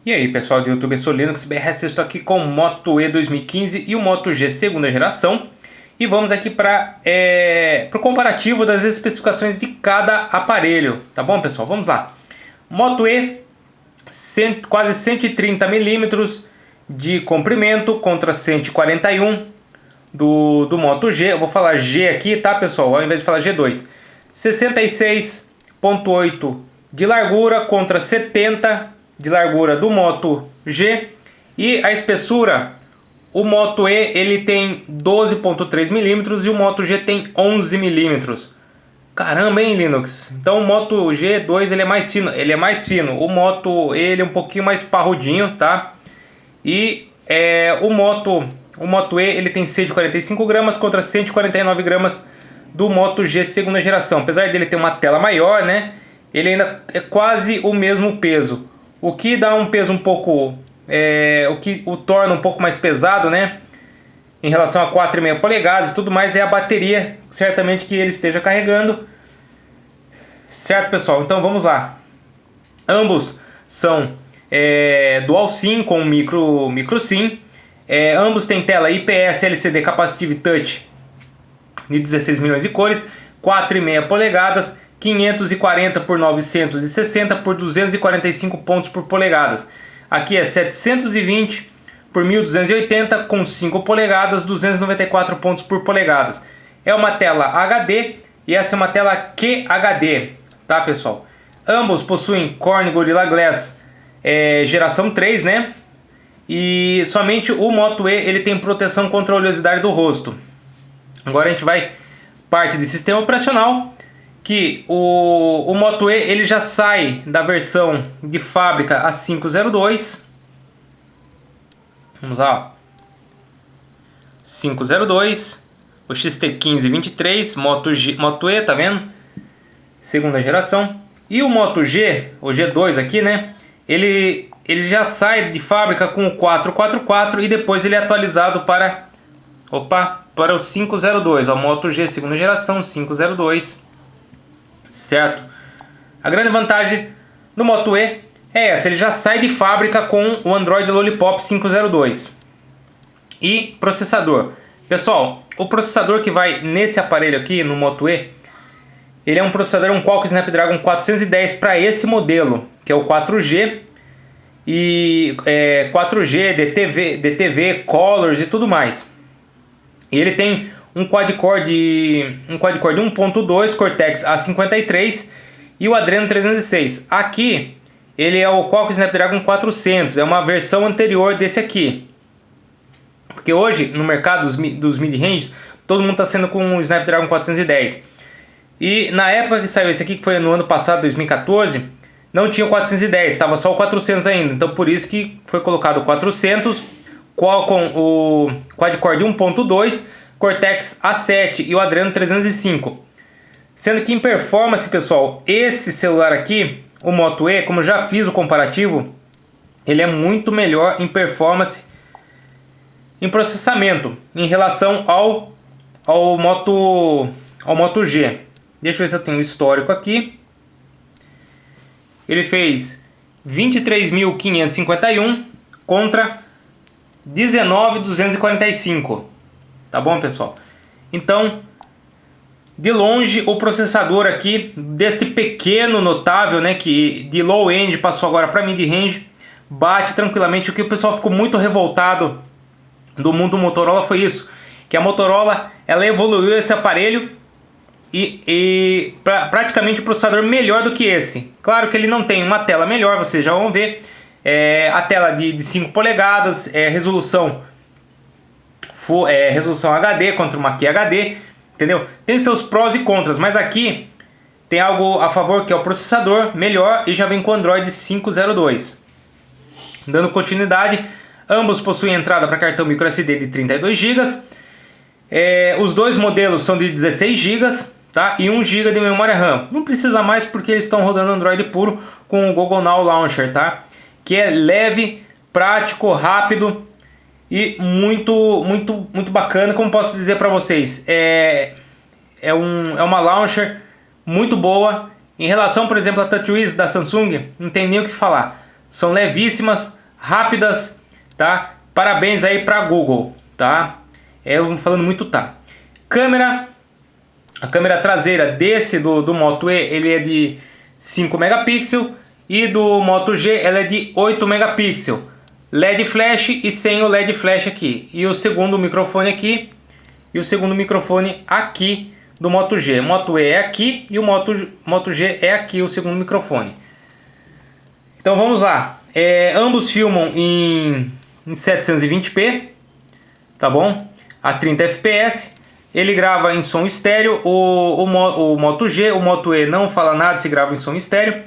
E aí pessoal do YouTube, eu sou Linux BRS, estou aqui com o Moto E 2015 e o Moto G segunda geração. E vamos aqui para o comparativo das especificações de cada aparelho, tá bom pessoal? Vamos lá. Moto E, quase 130 milímetros de comprimento contra 141 do Moto G. Eu vou falar G aqui, tá pessoal? Ao invés de falar G2. 66,8 de largura contra 70 de largura do Moto G. E a espessura, o Moto E ele tem 12,3 milímetros e o Moto G tem 11 milímetros. Caramba, hein, Linux? Então o Moto G2 ele é mais fino. O Moto E ele é um pouquinho mais parrudinho, tá? E o Moto E ele tem 145 gramas contra 149 gramas do Moto G segunda geração. Apesar dele ter uma tela maior, né? Ele ainda é quase o mesmo peso. O que dá um peso um pouco... o que o torna um pouco mais pesado, né? Em relação a 4,5 polegadas e tudo mais, é a bateria, certamente, que ele esteja carregando. Certo, pessoal? Então vamos lá. Ambos são Dual SIM com micro SIM. Ambos têm tela IPS LCD Capacitive Touch de 16 milhões de cores, 4,5 polegadas, 540 por 960 por 245 pontos por polegadas. Aqui é 720 por 1280 com 5 polegadas, 294 pontos por polegadas. É uma tela HD e essa é uma tela QHD, tá pessoal? Ambos possuem Corning Gorilla Glass geração 3, né? E somente o Moto E ele tem proteção contra a oleosidade do rosto. Agora a gente vai parte de sistema operacional, que o Moto E ele já sai da versão de fábrica a 502. Vamos lá, 502, o XT1523, Moto E, tá vendo? Segunda geração. E o Moto G, o G2 aqui, né? Ele já sai de fábrica com o 444 e depois ele é atualizado para o 502, ó, Moto G segunda geração 502, certo? A grande vantagem do Moto E é essa, ele já sai de fábrica com o Android Lollipop 502. E processador, pessoal, o processador que vai nesse aparelho aqui no Moto E, ele é um processador, um Qualcomm Snapdragon 410 para esse modelo, que é o 4G. E 4G, DTV, Colors e tudo mais. E ele tem um quad-core de 1.2 Cortex A53 e o Adreno 306. Aqui ele é o Qualcomm Snapdragon 400, é uma versão anterior desse aqui. Porque hoje no mercado dos mid-range todo mundo está sendo com o Snapdragon 410. E na época que saiu esse aqui, que foi no ano passado, 2014, não tinha o 410, estava só o 400 ainda. Então por isso que foi colocado o 400, Qualcomm o quad-core de 1.2, Cortex A7 e o Adreno 305. Sendo que em performance, pessoal, esse celular aqui, o Moto E, como eu já fiz o comparativo, ele é muito melhor em performance, em processamento, em relação ao Moto G. Deixa eu ver se eu tenho o histórico aqui. Ele fez 23.551 contra 19.245. Tá bom, pessoal? Então, de longe, o processador aqui, deste pequeno notável, né, que de low-end passou agora para mid-range, bate tranquilamente. O que o pessoal ficou muito revoltado do mundo Motorola foi isso, que a Motorola ela evoluiu esse aparelho e praticamente o processador melhor do que esse. Claro que ele não tem uma tela melhor, vocês já vão ver. A tela de 5 polegadas, resolução HD contra uma QHD, entendeu? Tem seus prós e contras, mas aqui tem algo a favor, que é o processador melhor e já vem com Android 502. Dando continuidade, ambos possuem entrada para cartão microSD de 32 GB. Os dois modelos são de 16 GB, tá? E 1 GB de memória RAM. Não precisa mais porque eles estão rodando Android puro com o Google Now Launcher, tá? Que é leve, prático, rápido e muito bacana. Como posso dizer para vocês, é uma launcher muito boa. Em relação, por exemplo, a TouchWiz da Samsung, não tem nem o que falar. são levíssimas, rápidas, tá? Parabéns aí para Google, tá? Eu vou falando muito tá. Câmera, a câmera traseira desse do Moto E, ele é de 5 megapixels e do Moto G ela é de 8 megapixels. LED flash e sem o LED flash aqui. E o segundo microfone aqui e o segundo microfone aqui do Moto G. Moto E é aqui e o Moto G é aqui o segundo microfone. Então vamos lá. Ambos filmam em 720p, tá bom? A 30 fps. Ele grava em som estéreo. O Moto G, o Moto E não fala nada se grava em som estéreo.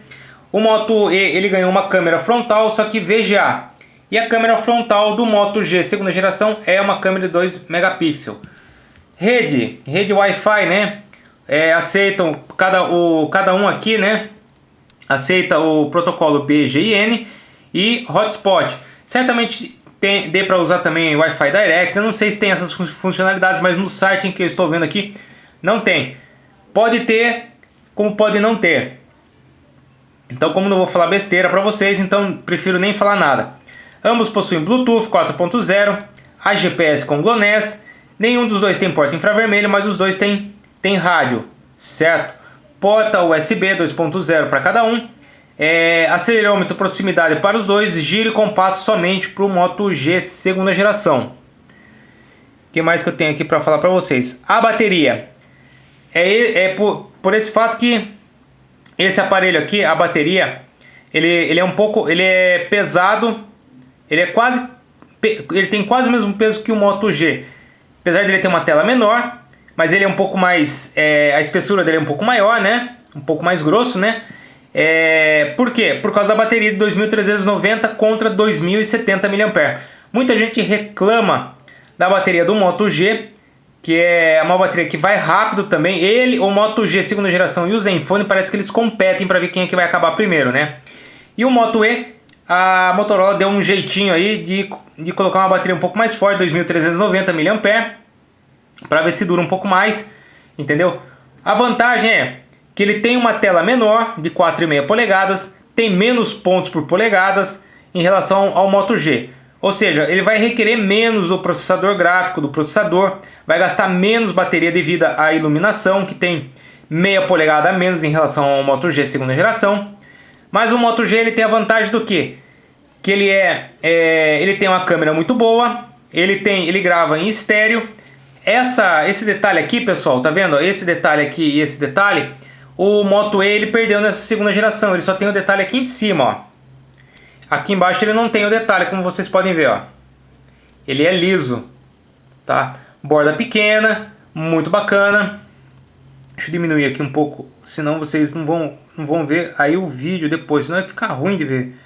O Moto E ele ganhou uma câmera frontal, só que VGA. E a câmera frontal do Moto G segunda geração é uma câmera de 2 megapixels. Rede Wi-Fi, né? Aceitam cada um aqui, né? Aceita o protocolo BGN e hotspot. Certamente dê para usar também Wi-Fi Direct. Eu não sei se tem essas funcionalidades, mas no site em que eu estou vendo aqui não tem. Pode ter, como pode não ter. Então, como não vou falar besteira para vocês, então prefiro nem falar nada. Ambos possuem Bluetooth 4.0, a GPS com GLONASS. Nenhum dos dois tem porta infravermelho, mas os dois têm rádio, certo? Porta USB 2.0 para cada um. Acelerômetro proximidade para os dois. Giro e compasso somente para o Moto G segunda geração. O que mais que eu tenho aqui para falar para vocês? A bateria. Por esse fato que esse aparelho aqui, a bateria, ele é pesado. Ele tem quase o mesmo peso que o Moto G. Apesar dele ter uma tela menor, mas ele é um pouco mais... a espessura dele é um pouco maior, né? Um pouco mais grosso, né? Por quê? Por causa da bateria de 2.390 contra 2.070 mAh. Muita gente reclama da bateria do Moto G, que é uma bateria que vai rápido também. O Moto G segunda geração e o Zenfone parece que eles competem para ver quem é que vai acabar primeiro, né? E o Moto E, a Motorola deu um jeitinho aí de colocar uma bateria um pouco mais forte, 2.390 mAh, para ver se dura um pouco mais, entendeu? A vantagem é que ele tem uma tela menor, de 4,5 polegadas, tem menos pontos por polegadas em relação ao Moto G. Ou seja, ele vai requerer menos do processador gráfico, do processador, vai gastar menos bateria devido à iluminação, que tem meia polegada a menos em relação ao Moto G segunda geração. Mas o Moto G ele tem a vantagem do quê? Que ele tem uma câmera muito boa, ele grava em estéreo. Esse detalhe aqui, pessoal, tá vendo? Esse detalhe aqui e esse detalhe, o Moto E ele perdeu nessa segunda geração. Ele só tem o detalhe aqui em cima, ó. Aqui embaixo ele não tem o detalhe, como vocês podem ver, ó. Ele é liso, tá? Borda pequena, muito bacana. Deixa eu diminuir aqui um pouco, senão vocês não vão ver aí o vídeo depois, senão vai ficar ruim de ver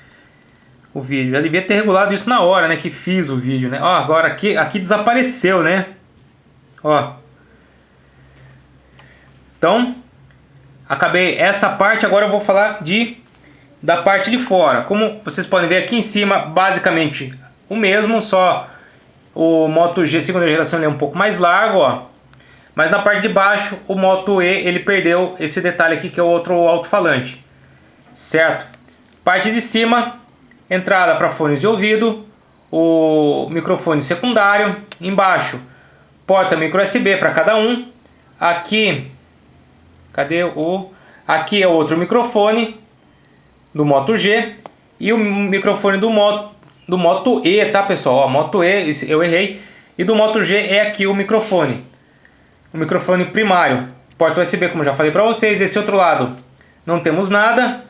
o vídeo. Já devia ter regulado isso na hora, né, que fiz o vídeo, né? Ó, agora aqui desapareceu, né? Ó. Então, acabei essa parte, agora eu vou falar da parte de fora. Como vocês podem ver aqui em cima, basicamente o mesmo, só o Moto G segunda geração ele é um pouco mais largo, ó. Mas na parte de baixo, o Moto E, ele perdeu esse detalhe aqui, que é o outro alto-falante. Certo? Parte de cima, entrada para fones de ouvido, o microfone secundário. Embaixo, porta micro USB para cada um. Aqui, aqui é outro microfone do Moto G. E o microfone do Moto E, tá, pessoal? Ó, Moto E, eu errei. E do Moto G é aqui o microfone primário, porta USB, como já falei para vocês. Desse outro lado não temos nada,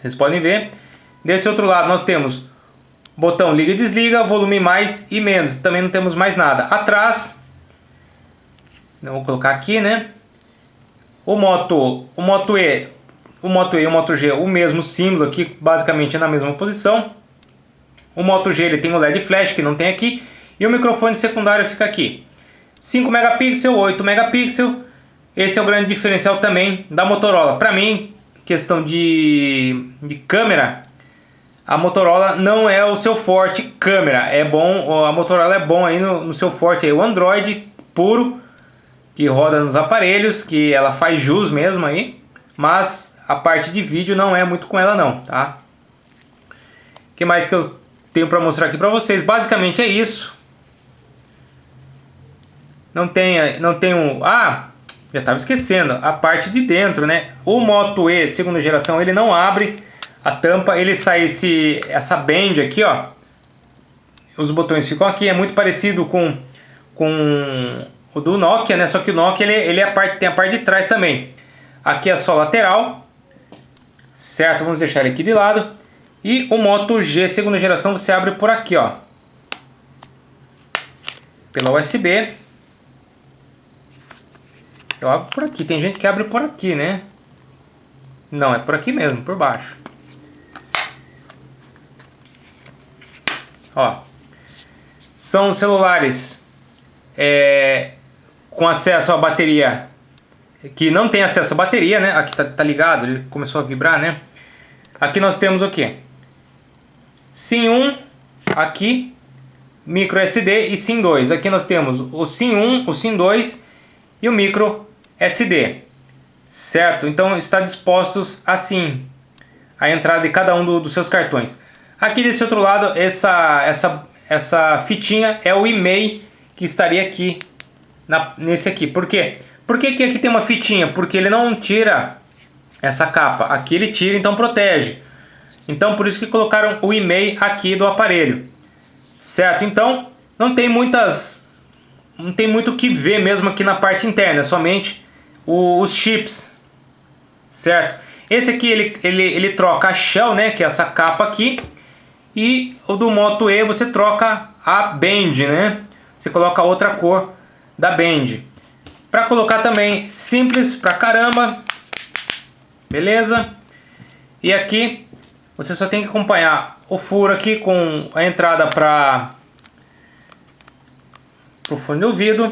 vocês podem ver. Desse outro lado nós temos botão liga e desliga, volume mais e menos, também não temos mais nada. Atrás, eu vou colocar aqui, né? O Moto E e o Moto G, o mesmo símbolo aqui, basicamente na mesma posição. O Moto G ele tem o LED flash, que não tem aqui, e o microfone secundário fica aqui. 5 megapixels, 8 megapixels. Esse é o grande diferencial também da Motorola. Para mim, questão de câmera, a Motorola não é o seu forte câmera. É bom, a Motorola é bom aí no seu forte aí, o Android puro, que roda nos aparelhos, que ela faz jus mesmo aí. Mas a parte de vídeo não é muito com ela não, tá? que mais que eu tenho para mostrar aqui para vocês? Basicamente é isso. Não tem um... Ah, já estava esquecendo. A parte de dentro, né? O Moto E segunda geração, ele não abre a tampa. Ele sai essa band aqui, ó. Os botões ficam aqui. É muito parecido com o do Nokia, né? Só que o Nokia, ele tem a parte de trás também. Aqui é só lateral. Certo? Vamos deixar ele aqui de lado. E o Moto G segunda geração você abre por aqui, ó. Pela USB. Eu abro por aqui. Tem gente que abre por aqui, né? Não, é por aqui mesmo, por baixo. Ó. São celulares com acesso à bateria. Que não tem acesso à bateria, né? Aqui tá ligado, ele começou a vibrar, né? Aqui nós temos o que? SIM 1, aqui, micro SD e SIM 2. Aqui nós temos o SIM 1, o SIM 2 e o micro SD. Certo? Então está dispostos assim a entrada de cada um dos seus cartões. Aqui desse outro lado, essa fitinha é o e-mail que estaria aqui nesse aqui. Por quê? Por que aqui tem uma fitinha? Porque ele não tira essa capa. Aqui ele tira, então protege. Então por isso que colocaram o e-mail aqui do aparelho. Certo? Então não tem muito o que ver mesmo aqui na parte interna. É somente os chips. Certo? Esse aqui ele troca a shell, né? Que é essa capa aqui. E o do Moto E você troca a band, né? Você coloca outra cor da band. Para colocar também, simples pra caramba. Beleza? E aqui você só tem que acompanhar o furo aqui com a entrada para o fone de ouvido.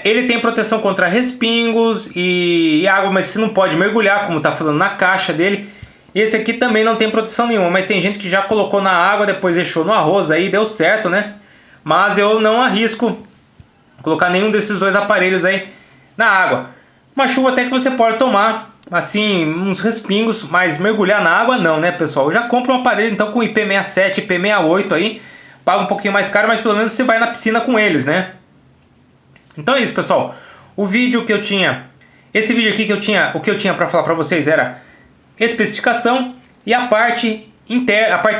Ele tem proteção contra respingos e água, mas você não pode mergulhar, como tá falando na caixa dele. Esse aqui também não tem proteção nenhuma, mas tem gente que já colocou na água, depois deixou no arroz aí, deu certo, né? Mas eu não arrisco colocar nenhum desses dois aparelhos aí na água. Uma chuva até que você pode tomar, assim, uns respingos, mas mergulhar na água não, né, pessoal? Eu já compro um aparelho então com IP67, IP68 aí, paga um pouquinho mais caro, mas pelo menos você vai na piscina com eles, né? Então é isso, pessoal. Esse vídeo aqui o que eu tinha para falar para vocês era especificação e a parte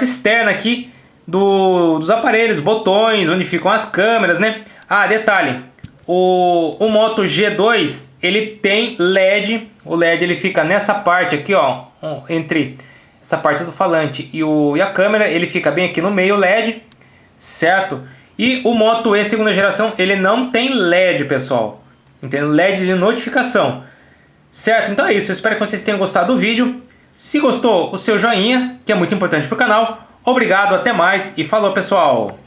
externa aqui dos aparelhos, botões, onde ficam as câmeras, né? Ah, detalhe, o Moto G2 ele tem LED, o LED ele fica nessa parte aqui, ó, entre essa parte do falante e a câmera, ele fica bem aqui no meio, LED, certo? E o Moto E segunda geração ele não tem LED, pessoal, entendeu? LED de notificação, certo? Então é isso, eu espero que vocês tenham gostado do vídeo. Se gostou, o seu joinha, que é muito importante para o canal. Obrigado, até mais e falou, pessoal!